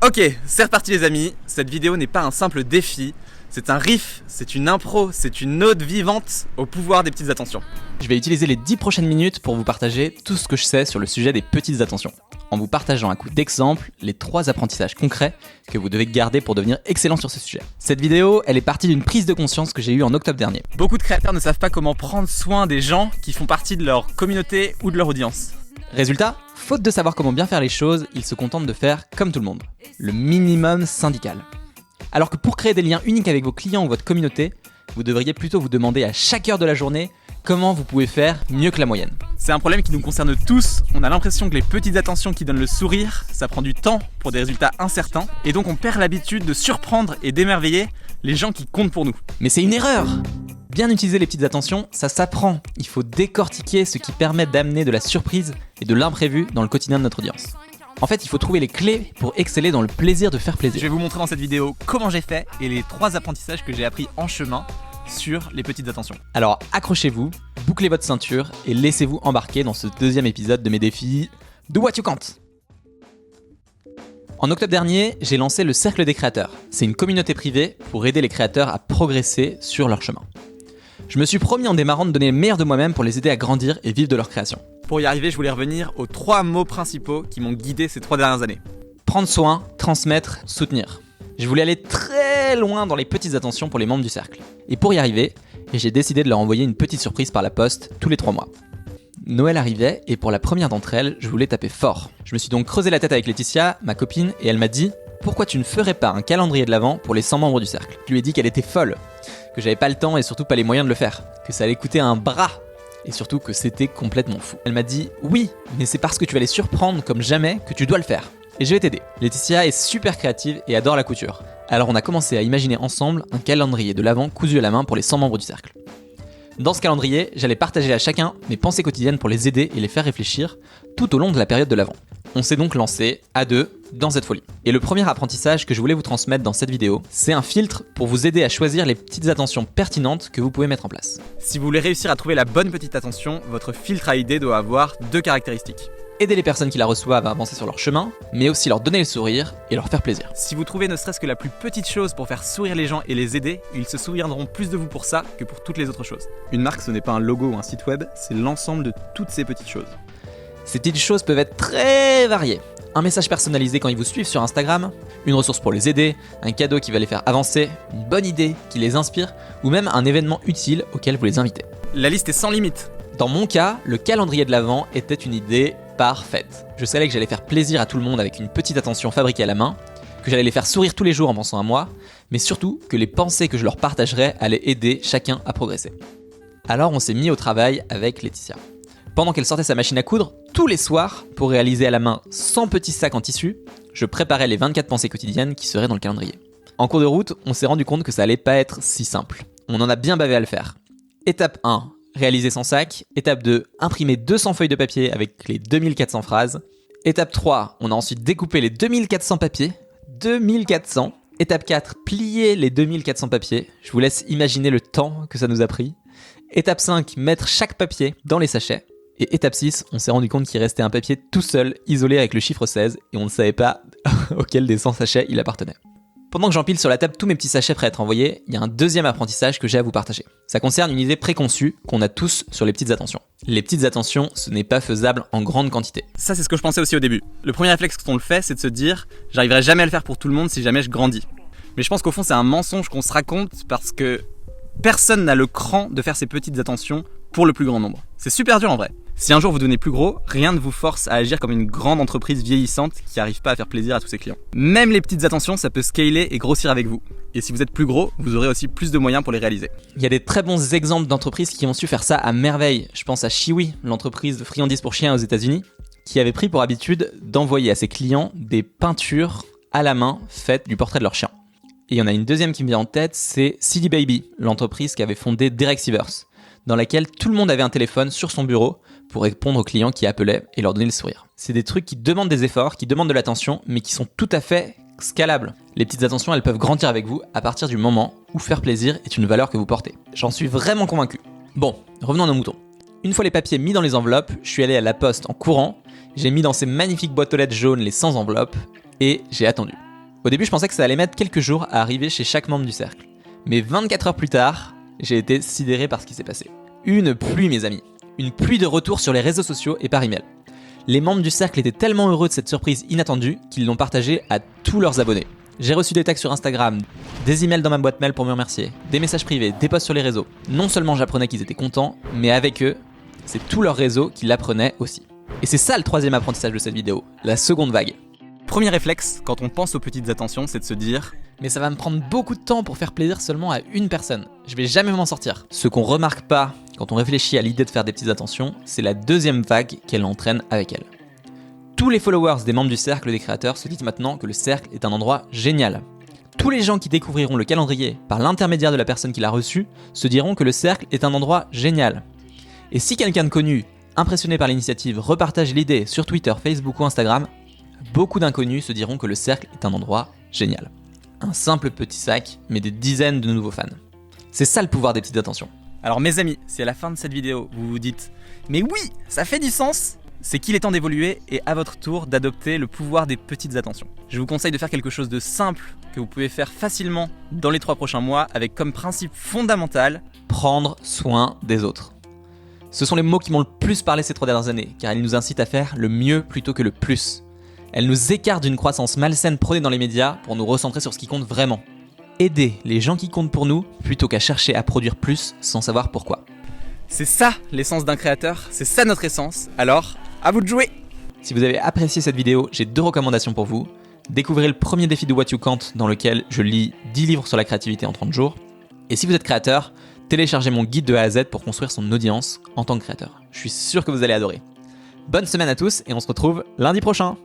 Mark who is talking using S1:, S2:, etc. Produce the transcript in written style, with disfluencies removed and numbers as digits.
S1: Ok, c'est reparti les amis, cette vidéo n'est pas un simple défi, c'est un riff, c'est une impro, c'est une ode vivante au pouvoir des petites attentions.
S2: Je vais utiliser les 10 prochaines minutes pour vous partager tout ce que je sais sur le sujet des petites attentions, en vous partageant à coup d'exemples les 3 apprentissages concrets que vous devez garder pour devenir excellent sur ce sujet. Cette vidéo, elle est partie d'une prise de conscience que j'ai eue en octobre dernier.
S1: Beaucoup de créateurs ne savent pas comment prendre soin des gens qui font partie de leur communauté ou de leur audience.
S2: Résultat, faute de savoir comment bien faire les choses, ils se contentent de faire comme tout le monde, le minimum syndical. Alors que pour créer des liens uniques avec vos clients ou votre communauté, vous devriez plutôt vous demander à chaque heure de la journée comment vous pouvez faire mieux que la moyenne.
S1: C'est un problème qui nous concerne tous, on a l'impression que les petites attentions qui donnent le sourire, ça prend du temps pour des résultats incertains, et donc on perd l'habitude de surprendre et d'émerveiller les gens qui comptent pour nous.
S2: Mais c'est une erreur! Bien utiliser les petites attentions, ça s'apprend. Il faut décortiquer ce qui permet d'amener de la surprise et de l'imprévu dans le quotidien de notre audience. En fait, il faut trouver les clés pour exceller dans le plaisir de faire plaisir.
S1: Je vais vous montrer dans cette vidéo comment j'ai fait et les 3 apprentissages que j'ai appris en chemin sur les petites attentions.
S2: Alors accrochez-vous, bouclez votre ceinture et laissez-vous embarquer dans ce 2e épisode de mes défis Do What You Can't. En octobre dernier, j'ai lancé le Cercle des créateurs. C'est une communauté privée pour aider les créateurs à progresser sur leur chemin. Je me suis promis en démarrant de donner le meilleur de moi-même pour les aider à grandir et vivre de leur création.
S1: Pour y arriver, je voulais revenir aux 3 mots principaux qui m'ont guidé ces 3 dernières années.
S2: Prendre soin, transmettre, soutenir. Je voulais aller très loin dans les petites attentions pour les membres du cercle. Et pour y arriver, j'ai décidé de leur envoyer une petite surprise par la poste tous les 3 mois. Noël arrivait et pour la première d'entre elles, je voulais taper fort. Je me suis donc creusé la tête avec Laetitia, ma copine, et elle m'a dit « Pourquoi tu ne ferais pas un calendrier de l'Avent pour les 100 membres du cercle ?» Je lui ai dit qu'elle était folle, que j'avais pas le temps et surtout pas les moyens de le faire, que ça allait coûter un bras, et surtout que c'était complètement fou. Elle m'a dit « Oui, mais c'est parce que tu vas les surprendre comme jamais que tu dois le faire. » Et je vais t'aider. Laetitia est super créative et adore la couture. Alors on a commencé à imaginer ensemble un calendrier de l'Avent cousu à la main pour les 100 membres du cercle. Dans ce calendrier, j'allais partager à chacun mes pensées quotidiennes pour les aider et les faire réfléchir tout au long de la période de l'Avent. On s'est donc lancé à 2 dans cette folie. Et le premier apprentissage que je voulais vous transmettre dans cette vidéo, c'est un filtre pour vous aider à choisir les petites attentions pertinentes que vous pouvez mettre en place.
S1: Si vous voulez réussir à trouver la bonne petite attention, votre filtre à idées doit avoir 2 caractéristiques.
S2: Aider les personnes qui la reçoivent à avancer sur leur chemin, mais aussi leur donner le sourire et leur faire plaisir.
S1: Si vous trouvez ne serait-ce que la plus petite chose pour faire sourire les gens et les aider, ils se souviendront plus de vous pour ça que pour toutes les autres choses. Une marque, ce n'est pas un logo ou un site web, c'est l'ensemble de toutes ces petites choses.
S2: Ces petites choses peuvent être très variées. Un message personnalisé quand ils vous suivent sur Instagram, une ressource pour les aider, un cadeau qui va les faire avancer, une bonne idée qui les inspire, ou même un événement utile auquel vous les invitez.
S1: La liste est sans limite.
S2: Dans mon cas, le calendrier de l'Avent était une idée parfaite. Je savais que j'allais faire plaisir à tout le monde avec une petite attention fabriquée à la main, que j'allais les faire sourire tous les jours en pensant à moi, mais surtout que les pensées que je leur partagerais allaient aider chacun à progresser. Alors on s'est mis au travail avec Laetitia. Pendant qu'elle sortait sa machine à coudre, tous les soirs, pour réaliser à la main 100 petits sacs en tissu, je préparais les 24 pensées quotidiennes qui seraient dans le calendrier. En cours de route, on s'est rendu compte que ça allait pas être si simple. On en a bien bavé à le faire. Étape 1, réaliser son sac. Étape 2, imprimer 200 feuilles de papier avec les 2400 phrases. Étape 3, on a ensuite découpé les 2400 papiers. 2400. Étape 4, plier les 2400 papiers. Je vous laisse imaginer le temps que ça nous a pris. Étape 5, mettre chaque papier dans les sachets. Et étape 6, on s'est rendu compte qu'il restait un papier tout seul, isolé avec le chiffre 16, et on ne savait pas auquel des 100 sachets il appartenait. Pendant que j'empile sur la table tous mes petits sachets prêts à être envoyés, il y a un 2e apprentissage que j'ai à vous partager. Ça concerne une idée préconçue qu'on a tous sur les petites attentions. Les petites attentions, ce n'est pas faisable en grande quantité.
S1: Ça, c'est ce que je pensais aussi au début. Le premier réflexe quand on le fait, c'est de se dire « j'arriverai jamais à le faire pour tout le monde si jamais je grandis ». Mais je pense qu'au fond, c'est un mensonge qu'on se raconte parce que personne n'a le cran de faire ces petites attentions pour le plus grand nombre. C'est super dur en vrai. Si un jour vous devenez plus gros, rien ne vous force à agir comme une grande entreprise vieillissante qui n'arrive pas à faire plaisir à tous ses clients. Même les petites attentions, ça peut scaler et grossir avec vous. Et si vous êtes plus gros, vous aurez aussi plus de moyens pour les réaliser.
S2: Il y a des très bons exemples d'entreprises qui ont su faire ça à merveille. Je pense à Chewy, l'entreprise de friandises pour chiens aux États-Unis, qui avait pris pour habitude d'envoyer à ses clients des peintures à la main faites du portrait de leur chien. Et il y en a une deuxième qui me vient en tête, c'est CD Baby, l'entreprise qui avait fondé Directiverse, dans laquelle tout le monde avait un téléphone sur son bureau pour répondre aux clients qui appelaient et leur donner le sourire. C'est des trucs qui demandent des efforts, qui demandent de l'attention, mais qui sont tout à fait scalables. Les petites attentions, elles peuvent grandir avec vous à partir du moment où faire plaisir est une valeur que vous portez. J'en suis vraiment convaincu. Bon, revenons à nos moutons. Une fois les papiers mis dans les enveloppes, je suis allé à la poste en courant, j'ai mis dans ces magnifiques boîtes aux lettres jaunes les 100 enveloppes et j'ai attendu. Au début, je pensais que ça allait mettre quelques jours à arriver chez chaque membre du cercle. Mais 24 heures plus tard, j'ai été sidéré par ce qui s'est passé. Une pluie, mes amis. Une pluie de retours sur les réseaux sociaux et par email. Les membres du cercle étaient tellement heureux de cette surprise inattendue qu'ils l'ont partagée à tous leurs abonnés. J'ai reçu des tags sur Instagram, des emails dans ma boîte mail pour me remercier, des messages privés, des posts sur les réseaux. Non seulement j'apprenais qu'ils étaient contents, mais avec eux, c'est tout leur réseau qui l'apprenait aussi. Et c'est ça le troisième apprentissage de cette vidéo, la seconde vague.
S1: Premier réflexe, quand on pense aux petites attentions, c'est de se dire
S2: « Mais ça va me prendre beaucoup de temps pour faire plaisir seulement à une personne. Je vais jamais m'en sortir. » Ce qu'on remarque pas quand on réfléchit à l'idée de faire des petites attentions, c'est la deuxième vague qu'elle entraîne avec elle. Tous les followers des membres du cercle des créateurs se disent maintenant que le cercle est un endroit génial. Tous les gens qui découvriront le calendrier par l'intermédiaire de la personne qui l'a reçu se diront que le cercle est un endroit génial. Et si quelqu'un de connu, impressionné par l'initiative, repartage l'idée sur Twitter, Facebook ou Instagram, beaucoup d'inconnus se diront que le cercle est un endroit génial. Un simple petit sac, mais des dizaines de nouveaux fans. C'est ça le pouvoir des petites attentions.
S1: Alors mes amis, si à la fin de cette vidéo, vous vous dites « Mais oui, ça fait du sens !» c'est qu'il est temps d'évoluer et à votre tour d'adopter le pouvoir des petites attentions. Je vous conseille de faire quelque chose de simple que vous pouvez faire facilement dans les 3 prochains mois avec comme principe fondamental
S2: prendre soin des autres. Ce sont les mots qui m'ont le plus parlé ces 3 dernières années, car ils nous incitent à faire le mieux plutôt que le plus. Elles nous écartent d'une croissance malsaine prônée dans les médias pour nous recentrer sur ce qui compte vraiment. Aider les gens qui comptent pour nous plutôt qu'à chercher à produire plus sans savoir pourquoi.
S1: C'est ça l'essence d'un créateur, c'est ça notre essence, alors à vous de jouer!
S2: Si vous avez apprécié cette vidéo, j'ai 2 recommandations pour vous. Découvrez le premier défi de What You Can't dans lequel je lis 10 livres sur la créativité en 30 jours. Et si vous êtes créateur, téléchargez mon guide de A à Z pour construire son audience en tant que créateur. Je suis sûr que vous allez adorer. Bonne semaine à tous et on se retrouve lundi prochain!